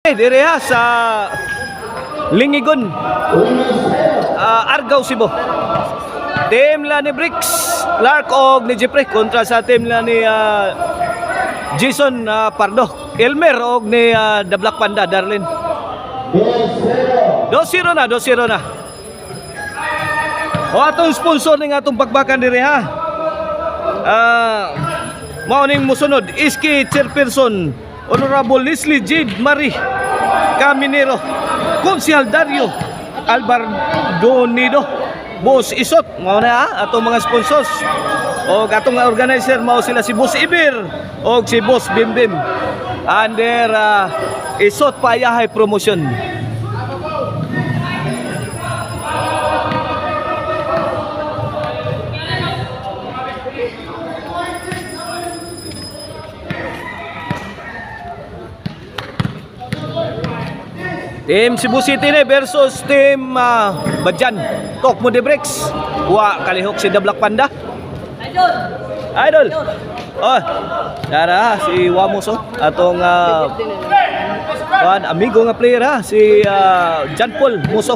Dire ha sa Lingigon, Argao, Cebu. Team la ni Bricks Clark og ni Jeffrey kontra sa team la ni Jason Pardo, Elmer og ni The Black Panda Darlene. 2-0 na, 2-0 na. O atong sponsor ning atong bakbakan dire ha. Mao ning mosunod Iski Chairperson Honorable Leslie Jade Marie Caminero, Konsehal Dario Albardonido, Boss Isot, mao na atong mga sponsors. O atong organizer mao sila si Boss Ibir o si Boss Bimbim under Isot Payahay Promotion. Team Cebu City ni versus team Badjan. Tok mo de Bricks. Wa kalihok si The Black Panda. Idol. Oh. Dara si Wamoso atong amigo nga player ha si John Paul Muso.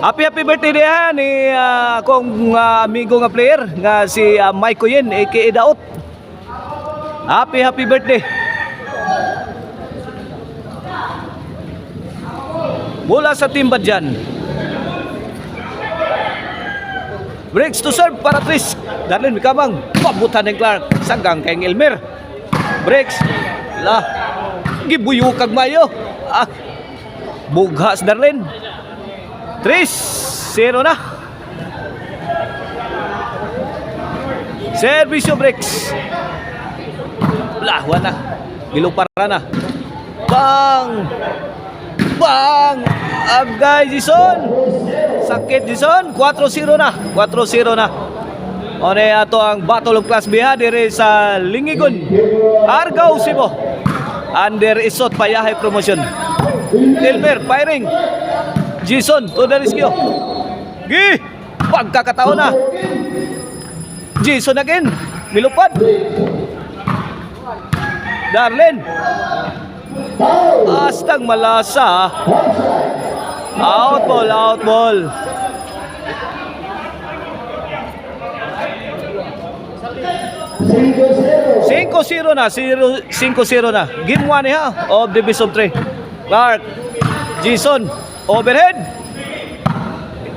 Happy birthday dia ni akong amigo nga player nga si Mike Coyen aka Daot. Happy birthday. Mula sa team Badjan. Breaks to serve para Tris. Darlene Kamang. Pabutan ng Clark. Sanggang kay Elmer. Breaks. La. Gibuyo kag mayo. Bughas Darlene. Tris. 0 na. Servisyo Breaks. Lahwa na. Gilupara na. Bang. Bang! Agay Jason! Sakit Jason! 4-0 na! 4-0 na! One ato ang Battle of Class B ha dire sa Lingigon, Argao, Cebu. Under Isot Payahay Promotion. Elmer firing. Jason to the rescue. Gi! Pagkakataon na. Jason again. Milupad. Darlene. Astang malasa. Out ball. 5-0 na, 5-0 na. Game 1 ha of the best of 3. Clark, Jason, overhead.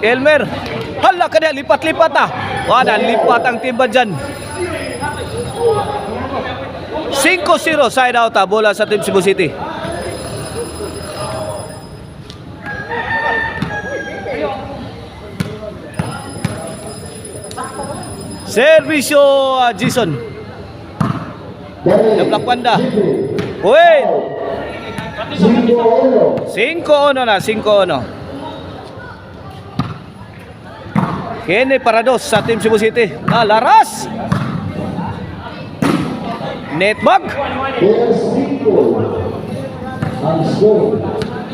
Elmer, hala ka niya, lipat-lipat na. Wala, lipat ang timba dyan. 5-0 side out bola sa Team Cebu City. Servisyo Jason. The Black Panda. Wait. 5-1 na, 5-1. Kene Parados sa Team Cebu City. Laras. Netbag.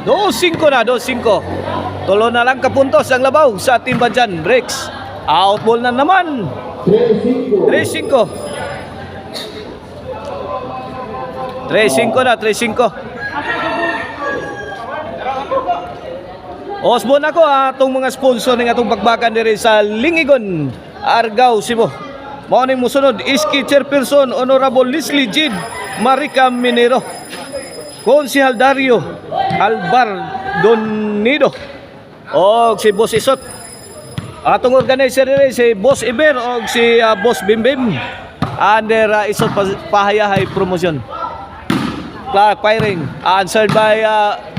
2-5 na, 2-5. Tulo na lang kapuntos ang labaw sa Team Badjan. Breaks. Outball na naman. 3-5. 3-5 na, 3-5. Osbon ako atong mga sponsor ng atong bakbakan diri sa Lingigon, Argao, Cebu. Mao ning mosunod Iski Chairperson Honorable Leslie Jade Marie Caminero, Konsehal Dario Albardonido og si Boss Isot. Atong organizer diri si Boss Iber og si Boss Bimbim under Isot Pahayahay Promotion. Clark firing, answered by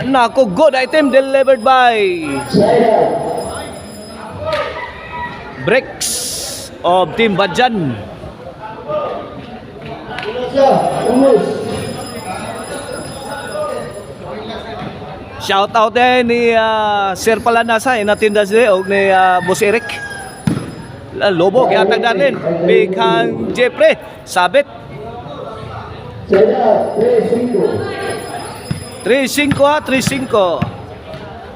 nako, good item delivered by Breaks of Team Badjan. Shout out ni Sir Palanasa inatindas og ni Boss Eric Lobo gihatag natin big hand Jeffrey sabit. 3-5 ha, 3-5.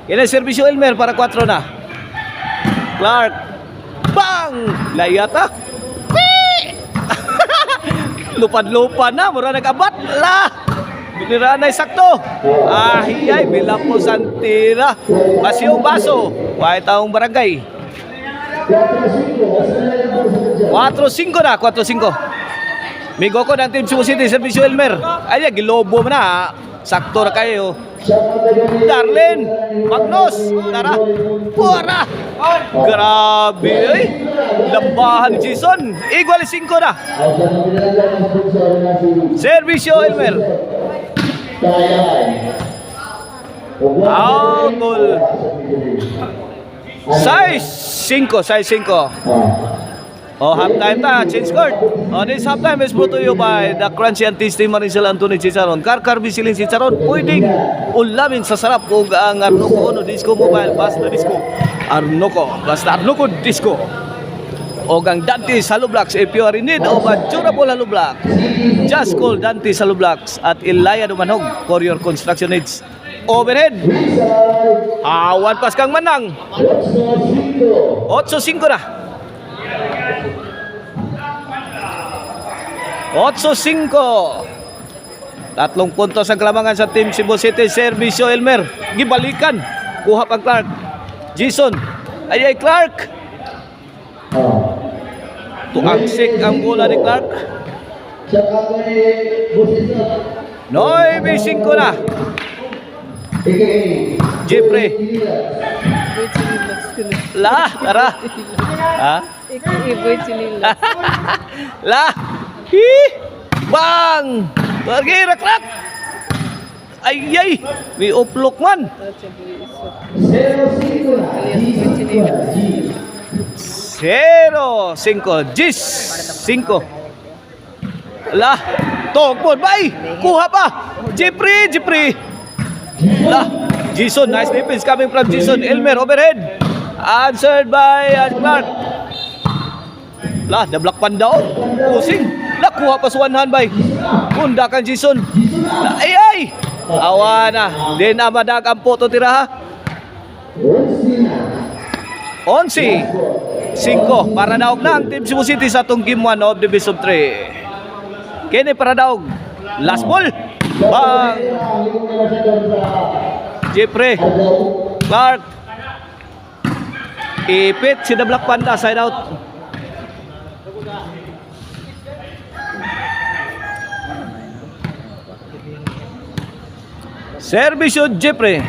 Kaya servisyo Elmer para 4 na. Clark. Bang! Layata. Lupad-lupad na, mura nag-abat. La! Biniranay sakto. Ay, bilapos ang tira. Basyong baso. Wahit taong barangay. 4-5 na, 4-5. Migo ko ng Team Cebu City, Servisyo Elmer. Ay, gilobo mo na. Sakto na kayo. Darlene Magnos, tara. Pura. Grabe, ay. Lambahan Jason. Igual 5 na. Servisyo Elmer. Outol. Size 5. Oh, halftime ta, change court. Oh, this halftime is brought to you by the Crunchy and Tasty Maricel Anthony Chicharon. Karkar Bisiling Chicharon, pwedeng ulamin sa sarap kung ang Arnoco Ono Disco Mobile, basta disco. Arnoco, basta Arnoco Disco. O ang Dante's Halo Blocks, if you are in need of a durable Halo Block, just call Dante's Halo Blocks at Ilaya Dumanog for your construction needs. Overhead. Awan pas kang manang. 8-5 na. 8-5. 3 puntos ang kalamangan sa Team Cebu City. Servisyo Elmer. Gibalikan. Kuha pang Clark. Jason. Ay Clark. Tuaksik ang bola ni Clark. 9-5 na. Jeffrey. Lah, tara. Ha? Lah. Hi! Bang! Targira crack! Ay! May uplok man! 0-5 Gis 5 Lah! Togpon! Bay! Kuha pa! Jeffrey! Lah! Jason, nice defense coming from Jason. Elmer overhead. Answered by Clark. Lah, na-block pan daw. Pusing. Nakuha pa sa one hand by. Kunda kan Jason. Ay! Awa na. Di na madag ang poto tira ha. 11-5 para daog na ang Team Cebu City sa itong game 1 of the best of 3. Kini para daog. Last ball. Bang! Jeffrey. Clark. Ipit si The Black Panda. Side out. Servisyo Jeffrey.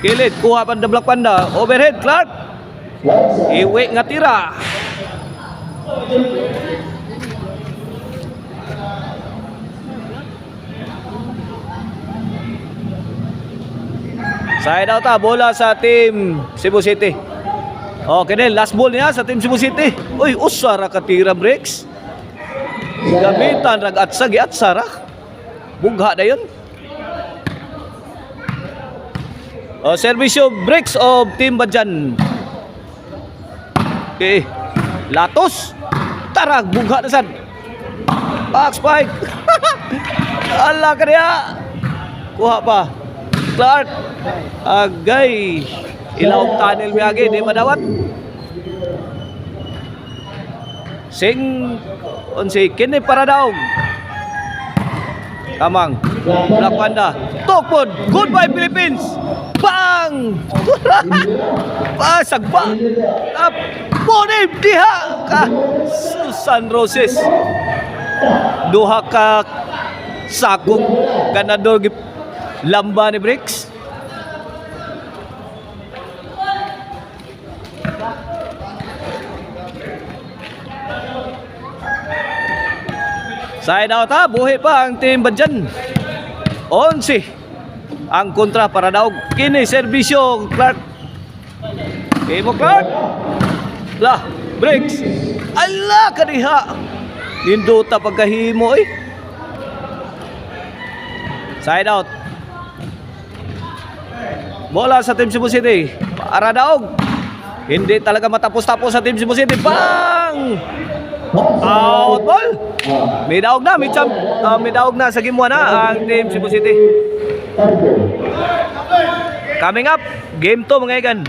Kilit. Kuha pa The Black Panda. Overhead Clark. Iwi nga tira. Side out bola sa Team Cebu City. Okay, last ball niya sa Team Cebu City. Uy, usara katira breaks. Gamitan rag atsa giatsara. Bugha na yun. Servisyo breaks of Team Badjan. Okay. Latos. Tarag bugha na sad. Back spike. Ala ka niya. Kuha pa. Clark. Agay. Ilaw tunnel miyagi. Di madawat. Kini para daw. Kamang. Black Panda. Tokpod. Goodbye Philippines. Bang! Pasagba. Ponim diha ka. Susan Roses. Duha ka sakong ganador lamba ni Bricks. Side out buhi pa ang Team Badjan. 11 ang kontra para daw kini servisyo Clark. Imo Clark. Lah, Bricks. Allah kadiha. Ninduta pagkahimo eh. Side out. Bola sa Team Cebu City. Para daog. Hindi talaga matapos-tapos sa Team Cebu City. Bang! Out ball. May daog na, may daog na sa game 1 na ang Team Cebu City. Coming up, game 2 mga igan.